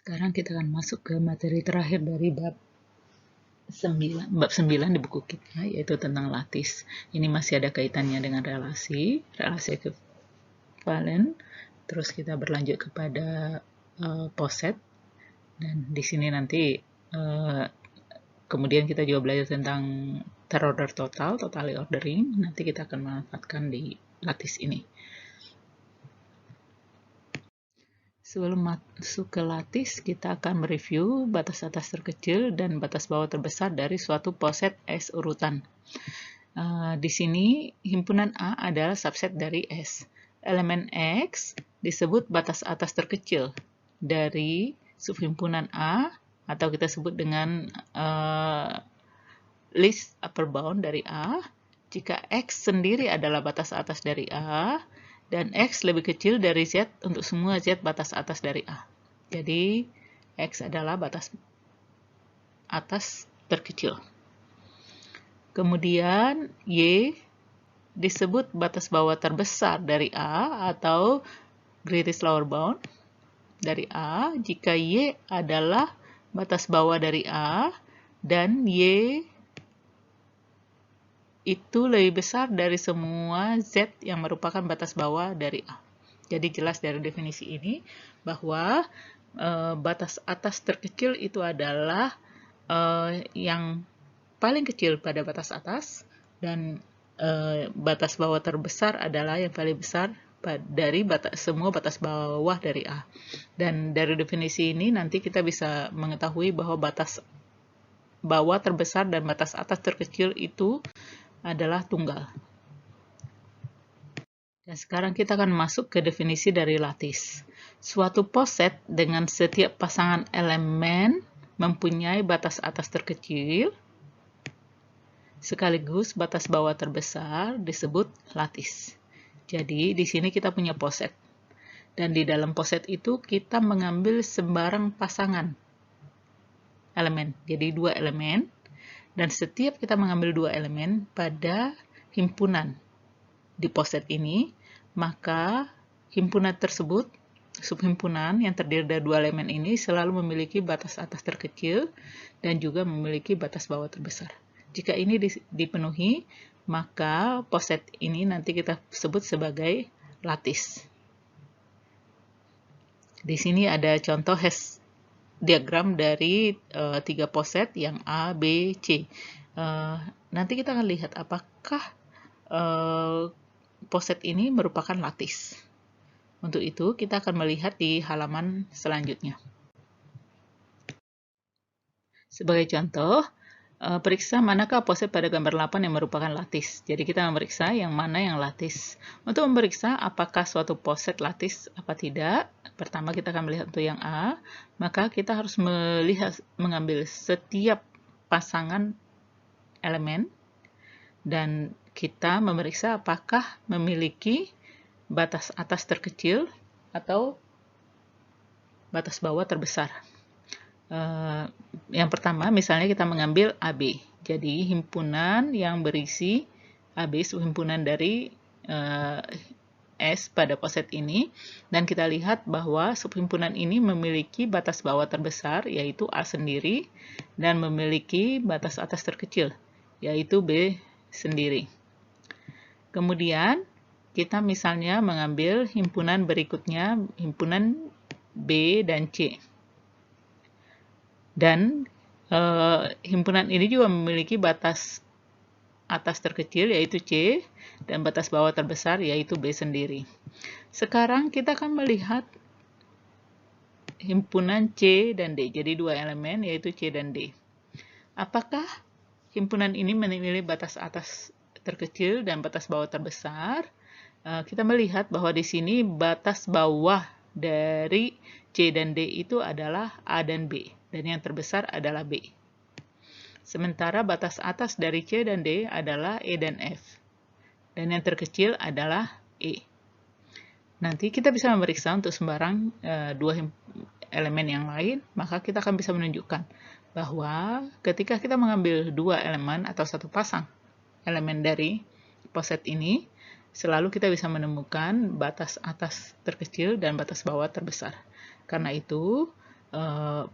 Sekarang kita akan masuk ke materi terakhir dari bab 9 di buku kita, yaitu tentang lattice. Ini masih ada kaitannya dengan relasi ekivalen. Terus kita berlanjut kepada poset, dan di sini nanti kemudian kita juga belajar tentang third order totally ordering. Nanti kita akan memanfaatkan di lattice ini. Sebelum masuk ke lattice, kita akan mereview batas atas terkecil dan batas bawah terbesar dari suatu poset S urutan. Di sini, himpunan A adalah subset dari S. Elemen X disebut batas atas terkecil dari subhimpunan A, atau kita sebut dengan least upper bound dari A, jika X sendiri adalah batas atas dari A, dan X lebih kecil dari Z untuk semua Z batas atas dari A. Jadi, X adalah batas atas terkecil. Kemudian, Y disebut batas bawah terbesar dari A atau greatest lower bound dari A jika Y adalah batas bawah dari A dan Y itu lebih besar dari semua Z yang merupakan batas bawah dari A. Jadi jelas dari definisi ini bahwa batas atas terkecil itu adalah yang paling kecil pada batas atas, dan batas bawah terbesar adalah yang paling besar dari semua batas bawah dari A. Dan dari definisi ini nanti kita bisa mengetahui bahwa batas bawah terbesar dan batas atas terkecil itu adalah tunggal. Dan sekarang kita akan masuk ke definisi dari lattice. Suatu poset dengan setiap pasangan elemen mempunyai batas atas terkecil sekaligus batas bawah terbesar disebut lattice. Jadi di sini kita punya poset. Dan di dalam poset itu kita mengambil sembarang pasangan elemen. Jadi dua elemen. Dan setiap kita mengambil dua elemen pada himpunan di poset ini, maka himpunan tersebut, subhimpunan yang terdiri dari dua elemen ini selalu memiliki batas atas terkecil dan juga memiliki batas bawah terbesar. Jika ini dipenuhi, maka poset ini nanti kita sebut sebagai lattice. Di sini ada contoh diagram dari tiga poset yang A, B, C. Nanti kita akan lihat apakah poset ini merupakan lattice. Untuk itu, kita akan melihat di halaman selanjutnya. Sebagai contoh, periksa manakah poset pada gambar 8 yang merupakan lattice. Jadi kita memeriksa yang mana yang lattice. Untuk memeriksa apakah suatu poset lattice apa tidak, pertama kita akan melihat untuk yang A, maka kita harus mengambil setiap pasangan elemen dan kita memeriksa apakah memiliki batas atas terkecil atau batas bawah terbesar. Yang pertama, misalnya kita mengambil AB. Jadi himpunan yang berisi AB, subhimpunan dari S pada poset ini, dan kita lihat bahwa subhimpunan ini memiliki batas bawah terbesar, yaitu A sendiri, dan memiliki batas atas terkecil, yaitu B sendiri. Kemudian, kita misalnya mengambil himpunan berikutnya, himpunan B dan C. Dan himpunan ini juga memiliki batas atas terkecil, yaitu C, dan batas bawah terbesar, yaitu B sendiri. Sekarang kita akan melihat himpunan C dan D, jadi dua elemen, yaitu C dan D. Apakah himpunan ini memiliki batas atas terkecil dan batas bawah terbesar? Kita melihat bahwa di sini batas bawah dari C dan D itu adalah A dan B, dan yang terbesar adalah B. Sementara batas atas dari C dan D adalah E dan F, dan yang terkecil adalah E. Nanti kita bisa memeriksa untuk sembarang dua elemen yang lain, maka kita akan bisa menunjukkan bahwa ketika kita mengambil dua elemen atau satu pasang elemen dari poset ini, selalu kita bisa menemukan batas atas terkecil dan batas bawah terbesar. Karena itu,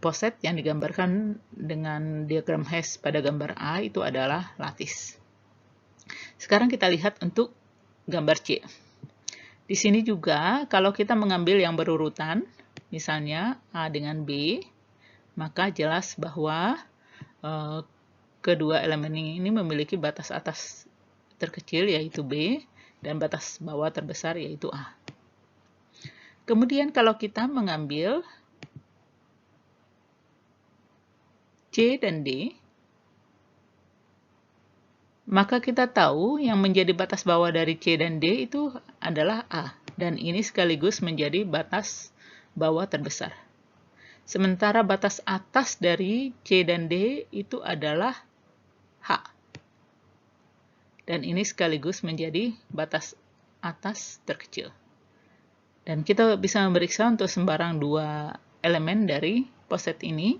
poset yang digambarkan dengan diagram hash pada gambar A itu adalah lattice. Sekarang kita lihat untuk gambar C. Di sini juga kalau kita mengambil yang berurutan, misalnya A dengan B, maka jelas bahwa kedua elemen ini memiliki batas atas terkecil yaitu B dan batas bawah terbesar yaitu A. Kemudian kalau kita mengambil C dan D, maka kita tahu yang menjadi batas bawah dari C dan D itu adalah A. Dan ini sekaligus menjadi batas bawah terbesar. Sementara batas atas dari C dan D itu adalah H. Dan ini sekaligus menjadi batas atas terkecil. Dan kita bisa memeriksa untuk sembarang dua elemen dari poset ini,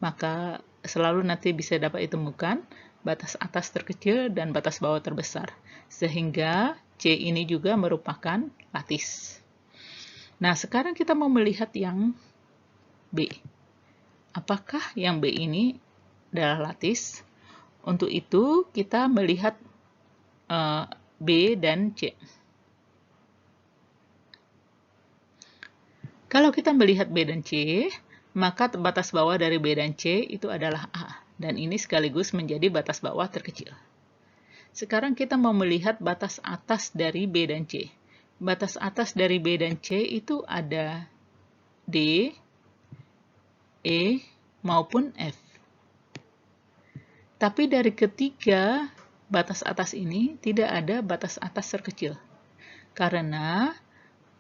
maka selalu nanti bisa dapat ditemukan batas atas terkecil dan batas bawah terbesar. Sehingga C ini juga merupakan lattice. Nah, sekarang kita mau melihat yang B. Apakah yang B ini adalah lattice? Untuk itu, kita melihat B dan C. Kalau kita melihat B dan C, maka batas bawah dari B dan C itu adalah A. Dan ini sekaligus menjadi batas bawah terkecil. Sekarang kita mau melihat batas atas dari B dan C. Batas atas dari B dan C itu ada D, E, maupun F. Tapi dari ketiga batas atas ini tidak ada batas atas terkecil. Karena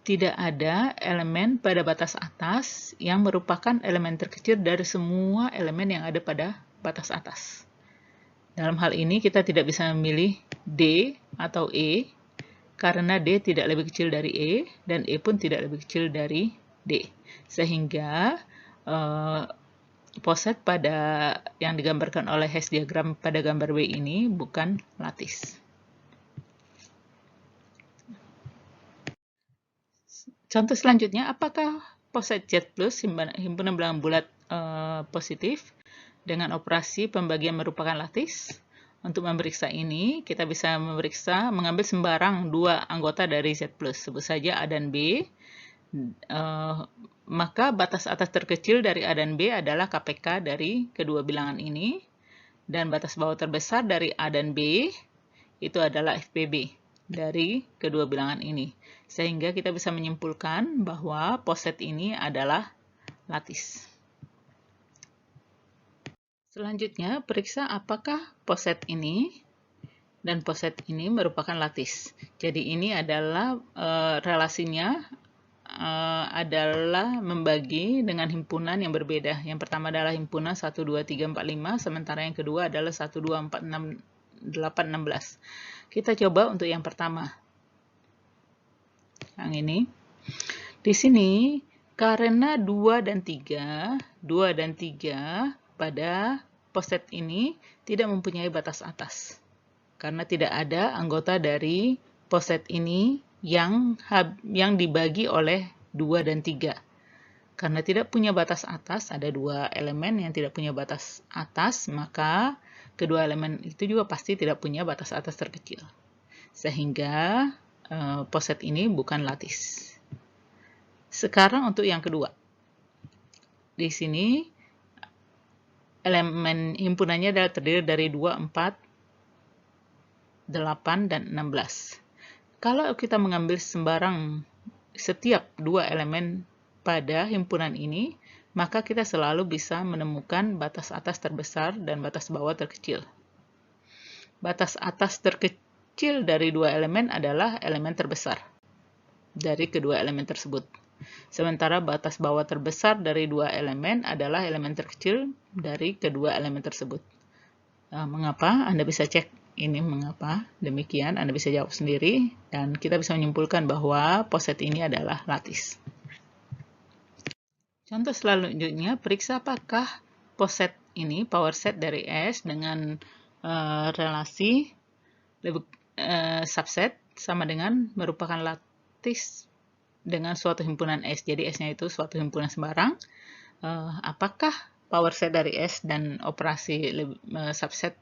tidak ada elemen pada batas atas yang merupakan elemen terkecil dari semua elemen yang ada pada batas atas. Dalam hal ini kita tidak bisa memilih D atau E, karena D tidak lebih kecil dari E, dan E pun tidak lebih kecil dari D. Sehingga poset pada yang digambarkan oleh hash diagram pada gambar B ini bukan lattice. Contoh selanjutnya, apakah poset Z plus himpunan bilangan bulat positif dengan operasi pembagian merupakan lattice? Untuk memeriksa ini, kita bisa mengambil sembarang dua anggota dari Z plus, sebut saja A dan B. Maka batas atas terkecil dari A dan B adalah KPK dari kedua bilangan ini, dan batas bawah terbesar dari A dan B itu adalah FPB dari kedua bilangan ini. Sehingga kita bisa menyimpulkan bahwa poset ini adalah lattice. Selanjutnya, periksa apakah poset ini dan poset ini merupakan lattice. Jadi ini adalah relasinya adalah membagi dengan himpunan yang berbeda. Yang pertama adalah himpunan 1, 2, 3, 4, 5, sementara yang kedua adalah 1, 2, 4, 6, 8, 16. Kita coba untuk yang pertama. Yang ini. Di sini, karena 2 dan 3 pada poset ini tidak mempunyai batas atas. Karena tidak ada anggota dari poset ini yang dibagi oleh 2 dan 3. Karena tidak punya batas atas, ada dua elemen yang tidak punya batas atas, maka kedua elemen itu juga pasti tidak punya batas atas terkecil. Sehingga poset ini bukan lattice. Sekarang untuk yang kedua. Di sini elemen himpunannya adalah terdiri dari 2, 4, 8, dan 16. Kalau kita mengambil setiap dua elemen pada himpunan ini, maka kita selalu bisa menemukan batas atas terbesar dan batas bawah terkecil. Batas atas terkecil dari dua elemen adalah elemen terbesar dari kedua elemen tersebut. Sementara batas bawah terbesar dari dua elemen adalah elemen terkecil dari kedua elemen tersebut. Mengapa? Anda bisa cek ini mengapa demikian, Anda bisa jawab sendiri, dan kita bisa menyimpulkan bahwa poset ini adalah lattice. Contoh selanjutnya, periksa apakah poset ini, power set dari S dengan relasi subset sama dengan merupakan lattice dengan suatu himpunan S. Jadi S-nya itu suatu himpunan sembarang, apakah power set dari S dan operasi subset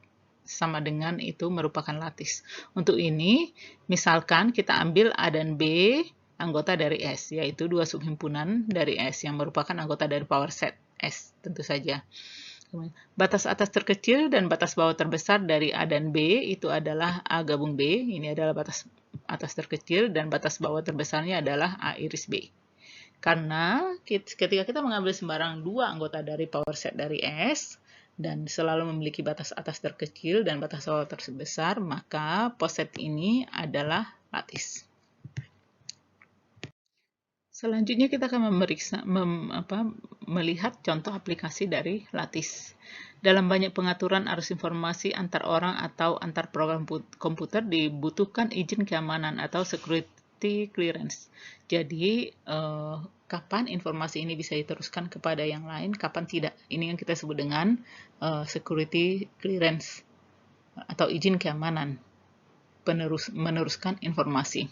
sama dengan itu merupakan lattice. Untuk ini, misalkan kita ambil A dan B anggota dari S, yaitu dua subhimpunan dari S yang merupakan anggota dari power set S, tentu saja. Batas atas terkecil dan batas bawah terbesar dari A dan B itu adalah A gabung B, ini adalah batas atas terkecil, dan batas bawah terbesarnya adalah A iris B. Karena ketika kita mengambil sembarang dua anggota dari power set dari S, dan selalu memiliki batas atas terkecil dan batas bawah terbesar, maka poset ini adalah lattice. Selanjutnya kita akan melihat contoh aplikasi dari lattice. Dalam banyak pengaturan arus informasi antar orang atau antar program komputer dibutuhkan izin keamanan atau security clearance. Jadi, kapan informasi ini bisa diteruskan kepada yang lain, kapan tidak. Ini yang kita sebut dengan security clearance atau izin keamanan meneruskan informasi.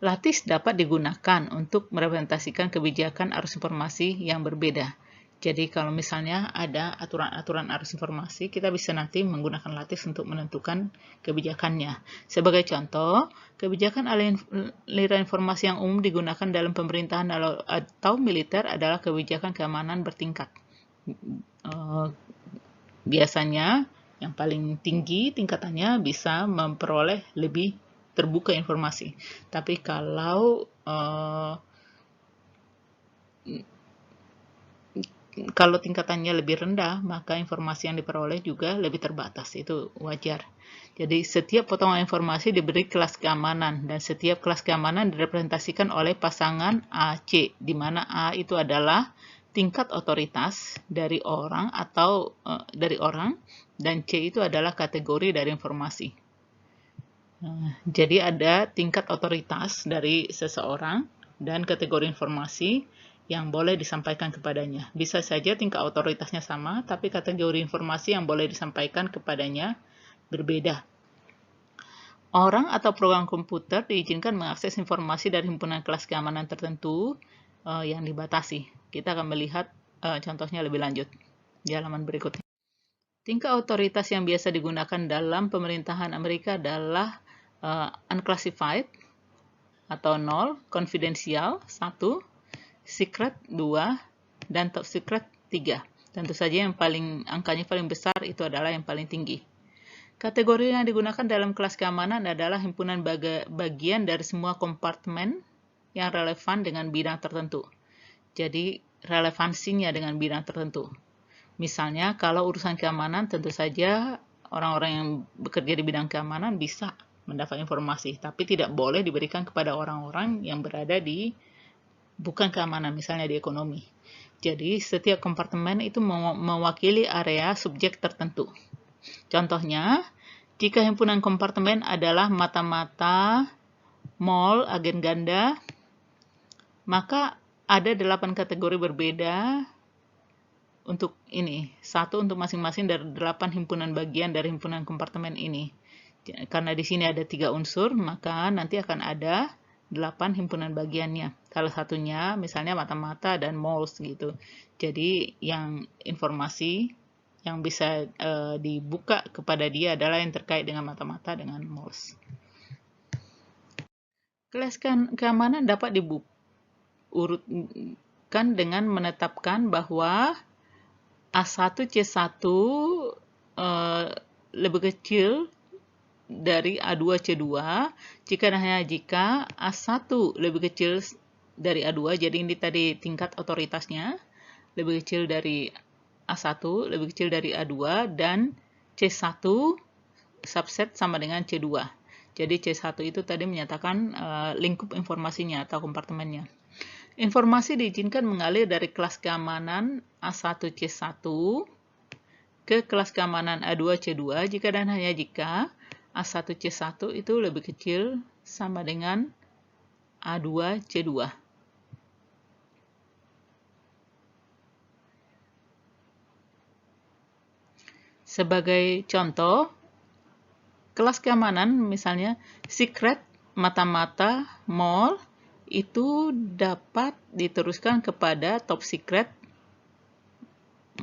Lattice dapat digunakan untuk merepresentasikan kebijakan arus informasi yang berbeda. Jadi kalau misalnya ada aturan-aturan arus informasi, kita bisa nanti menggunakan lattice untuk menentukan kebijakannya. Sebagai contoh, kebijakan aliran informasi yang umum digunakan dalam pemerintahan atau militer adalah kebijakan keamanan bertingkat. Biasanya yang paling tinggi tingkatannya bisa memperoleh lebih terbuka informasi. Tapi kalau tingkatannya lebih rendah, maka informasi yang diperoleh juga lebih terbatas. Itu wajar. Jadi setiap potongan informasi diberi kelas keamanan, dan setiap kelas keamanan direpresentasikan oleh pasangan AC, di mana A itu adalah tingkat otoritas dari orang dan C itu adalah kategori dari informasi. Jadi ada tingkat otoritas dari seseorang dan kategori informasi yang boleh disampaikan kepadanya. Bisa saja tingkat otoritasnya sama, tapi kategori informasi yang boleh disampaikan kepadanya berbeda. Orang atau program komputer diizinkan mengakses informasi dari himpunan kelas keamanan tertentu yang dibatasi. Kita akan melihat contohnya lebih lanjut di halaman berikutnya. Tingkat otoritas yang biasa digunakan dalam pemerintahan Amerika adalah unclassified atau 0, confidential 1, secret 2, dan top secret 3. Tentu saja yang angkanya paling besar itu adalah yang paling tinggi. Kategori yang digunakan dalam kelas keamanan adalah himpunan bagian dari semua kompartemen yang relevan dengan bidang tertentu. Jadi relevansinya dengan bidang tertentu. Misalnya kalau urusan keamanan, tentu saja orang-orang yang bekerja di bidang keamanan bisa mendapat informasi, tapi tidak boleh diberikan kepada orang-orang yang berada di bukan keamanan, misalnya di ekonomi. Jadi setiap kompartemen itu mewakili area subjek tertentu. Contohnya, jika himpunan kompartemen adalah mata-mata, mall, agen ganda, maka ada 8 kategori berbeda untuk ini. Satu untuk masing-masing dari 8 himpunan bagian dari himpunan kompartemen ini. Karena di sini ada 3 unsur, maka nanti akan ada 8 himpunan bagiannya. Salah satunya misalnya mata-mata dan malls gitu. Jadi yang informasi yang bisa dibuka kepada dia adalah yang terkait dengan mata-mata dengan malls. Kelas keamanan dapat diurutkan dengan menetapkan bahwa A1 C1 lebih kecil dari A2 C2 jika A1 lebih kecil dari A2, jadi ini tadi tingkat otoritasnya lebih kecil dari A1, lebih kecil dari A2, dan C1 subset sama dengan C2. Jadi C1 itu tadi menyatakan lingkup informasinya atau kompartemennya. Informasi diizinkan mengalir dari kelas keamanan A1 C1 ke kelas keamanan A2 C2 jika dan hanya jika A1 C1 itu lebih kecil sama dengan A2 C2. Sebagai contoh, kelas keamanan misalnya secret, mata-mata, mall itu dapat diteruskan kepada top secret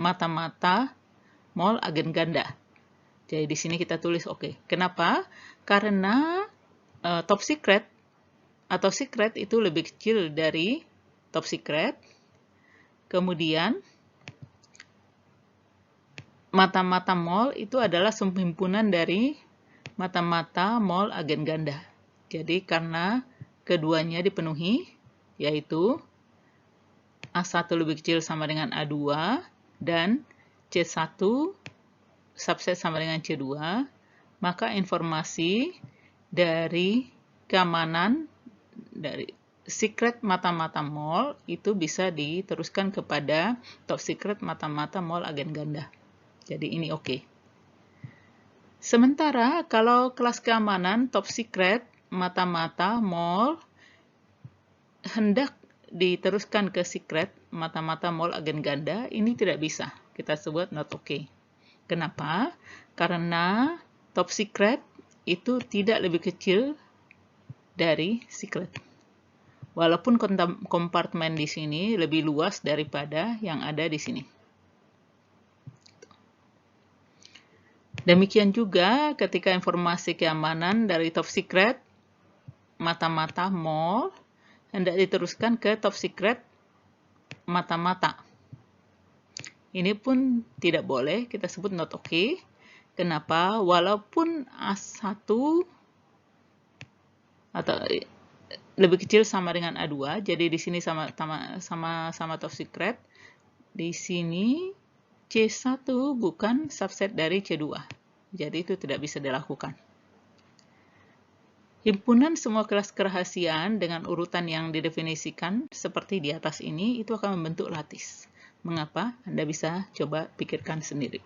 mata-mata mol agen ganda. Jadi di sini kita tulis oke. Kenapa? Karena top secret atau secret itu lebih kecil dari top secret. Kemudian mata-mata mol itu adalah subhimpunan dari mata-mata mol agen ganda. Jadi karena keduanya dipenuhi, yaitu A1 lebih kecil sama dengan A2 dan C1 subset sama dengan C2, maka informasi dari keamanan dari secret mata-mata mol itu bisa diteruskan kepada top secret mata-mata mol agen ganda. Jadi ini oke. Sementara kalau kelas keamanan top secret mata-mata mol hendak diteruskan ke secret mata-mata mol agen ganda, ini tidak bisa. Kita sebut not okay. Kenapa? Karena top secret itu tidak lebih kecil dari secret. Walaupun kompartemen di sini lebih luas daripada yang ada di sini. Demikian juga ketika informasi keamanan dari top secret mata-mata mol hendak diteruskan ke top secret mata-mata. Ini pun tidak boleh, kita sebut not okay. Kenapa? Walaupun A1 atau lebih kecil sama dengan A2, jadi di sini sama top secret. Di sini C1 bukan subset dari C2. Jadi itu tidak bisa dilakukan. Himpunan semua kelas kerahasiaan dengan urutan yang didefinisikan seperti di atas ini itu akan membentuk lattice. Mengapa? Anda bisa coba pikirkan sendiri.